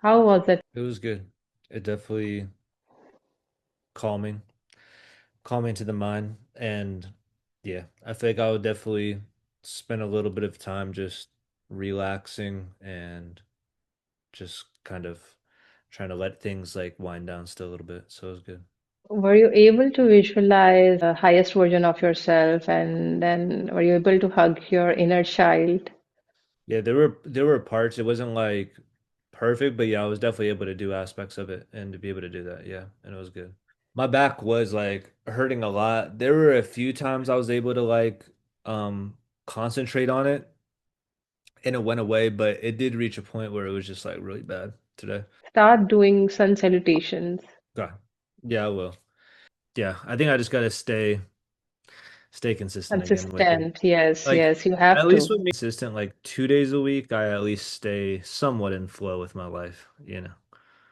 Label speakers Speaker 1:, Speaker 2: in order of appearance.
Speaker 1: How was it?
Speaker 2: It was good. It definitely calming, calming to the mind. And yeah, I think I would definitely spend a little bit of time just relaxing and just kind of trying to let things like wind down still a little bit. So it was good.
Speaker 1: Were you able to visualize the highest version of yourself, and then were you able to hug your inner child?
Speaker 2: Yeah, there were parts. It wasn't like perfect, but yeah, I was definitely able to do aspects of it and to be able to do that. Yeah, and it was good. My back was like hurting a lot. There were a few times I was able to like concentrate on it and it went away, but it did reach a point where it was just like really bad today.
Speaker 1: Start doing sun salutations.
Speaker 2: Okay. Yeah, I will. Yeah, I think I just gotta stay consistent again with it.
Speaker 1: Consistent. Yes,
Speaker 2: Like
Speaker 1: yes, you
Speaker 2: at
Speaker 1: have
Speaker 2: least
Speaker 1: to.
Speaker 2: with me consistent, like 2 days a week, I at least stay somewhat in flow with my life, you know.